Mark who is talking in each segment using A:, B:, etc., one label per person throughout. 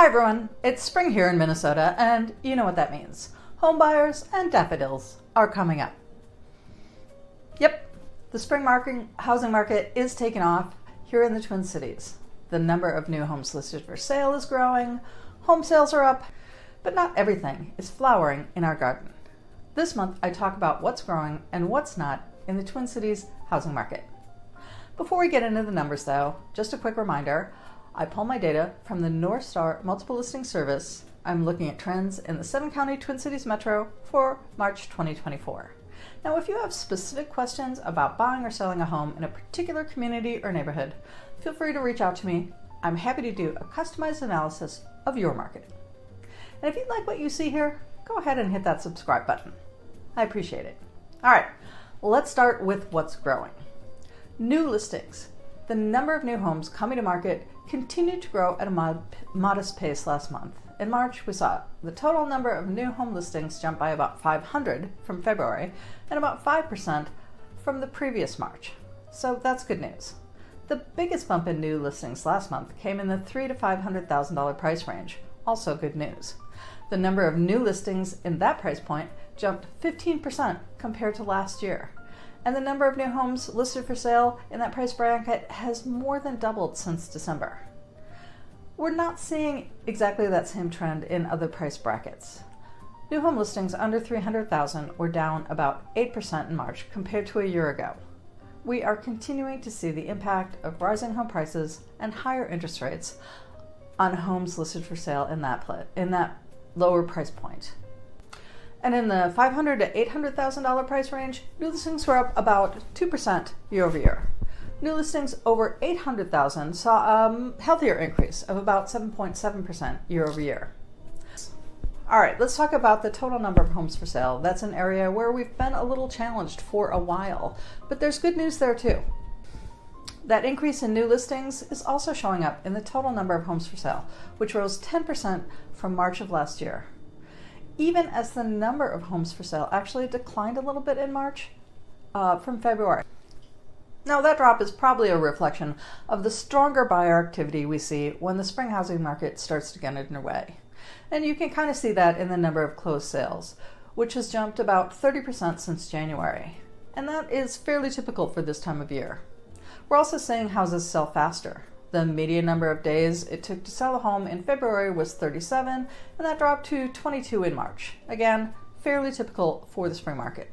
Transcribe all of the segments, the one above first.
A: Hi everyone, it's spring here in Minnesota, and you know what that means. Home buyers and daffodils are coming up. Yep, the spring housing market is taking off here in the Twin Cities. The number of new homes listed for sale is growing, home sales are up, but not everything is flowering in our garden. This month I talk about what's growing and what's not in the Twin Cities housing market. Before we get into the numbers though, just a quick reminder, I pull my data from the North Star Multiple Listing Service. I'm looking at trends in the 7-county Twin Cities Metro for March 2024. Now, if you have specific questions about buying or selling a home in a particular community or neighborhood, feel free to reach out to me. I'm happy to do a customized analysis of your market. And if you like what you see here, go ahead and hit that subscribe button. I appreciate it. All right, let's start with what's growing. New listings. The number of new homes coming to market continued to grow at a modest pace last month. In March, we saw the total number of new home listings jump by about 500 from February and about 5% from the previous March. So that's good news. The biggest bump in new listings last month came in the $300,000 to $500,000 price range. Also good news. The number of new listings in that price point jumped 15% compared to last year. And the number of new homes listed for sale in that price bracket has more than doubled since December. We're not seeing exactly that same trend in other price brackets. New home listings under $300,000 were down about 8% in March compared to a year ago. We are continuing to see the impact of rising home prices and higher interest rates on homes listed for sale in that lower price point. And in the $500,000 to $800,000 price range, new listings were up about 2% year over year. New listings over $800,000 saw a healthier increase of about 7.7% year over year. All right, let's talk about the total number of homes for sale. That's an area where we've been a little challenged for a while, but there's good news there too. That increase in new listings is also showing up in the total number of homes for sale, which rose 10% from March of last year. Even as the number of homes for sale actually declined a little bit in March from February. Now that drop is probably a reflection of the stronger buyer activity we see when the spring housing market starts to get underway. And you can kind of see that in the number of closed sales, which has jumped about 30% since January. And that is fairly typical for this time of year. We're also seeing houses sell faster. The median number of days it took to sell a home in February was 37, and that dropped to 22 in March. Again, fairly typical for the spring market.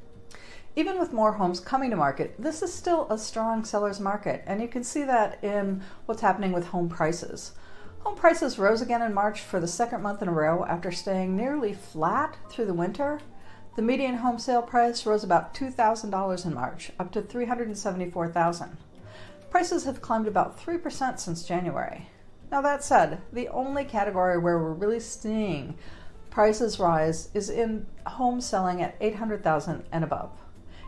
A: Even with more homes coming to market, this is still a strong seller's market, and you can see that in what's happening with home prices. Home prices rose again in March for the second month in a row after staying nearly flat through the winter. The median home sale price rose about $2,000 in March, up to $374,000. Prices have climbed about 3% since January. Now that said, the only category where we're really seeing prices rise is in homes selling at $800,000 and above.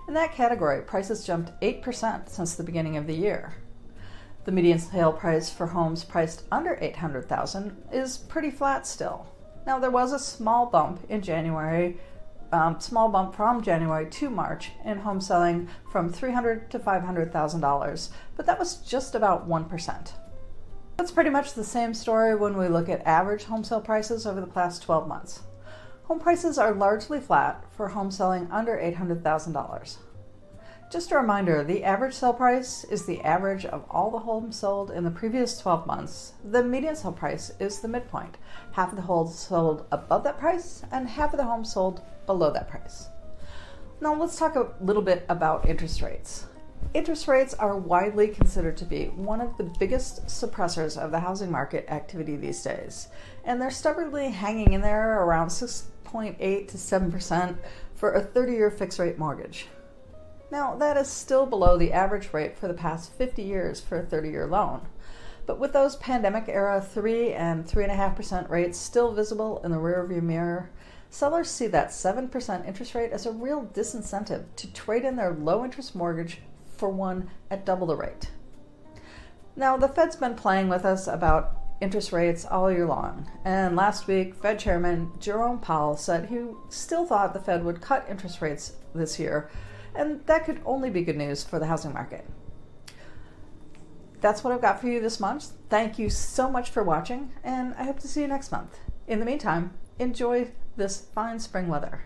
A: In that category, prices jumped 8% since the beginning of the year. The median sale price for homes priced under $800,000 is pretty flat still. Now there was a small bump in January, from January to March in home selling from $300,000 to $500,000, but that was just about 1%. That's pretty much the same story when we look at average home sale prices over the past 12 months. Home prices are largely flat for home selling under $800,000. Just a reminder, the average sale price is the average of all the homes sold in the previous 12 months. The median sale price is the midpoint. Half of the homes sold above that price and half of the homes sold below that price. Now let's talk a little bit about interest rates. Interest rates are widely considered to be one of the biggest suppressors of the housing market activity these days, and they're stubbornly hanging in there around 6.8 to 7% for a 30-year fixed-rate mortgage. Now, that is still below the average rate for the past 50 years for a 30-year loan. But with those pandemic-era 3 and 3.5% rates still visible in the rearview mirror, sellers see that 7% interest rate as a real disincentive to trade in their low-interest mortgage for one at double the rate. Now, the Fed's been playing with us about interest rates all year long, and last week, Fed Chairman Jerome Powell said he still thought the Fed would cut interest rates this year, and that could only be good news for the housing market. that's what I've got for you this month. Thank you so much for watching, and I hope to see you next month. In the meantime, enjoy this fine spring weather.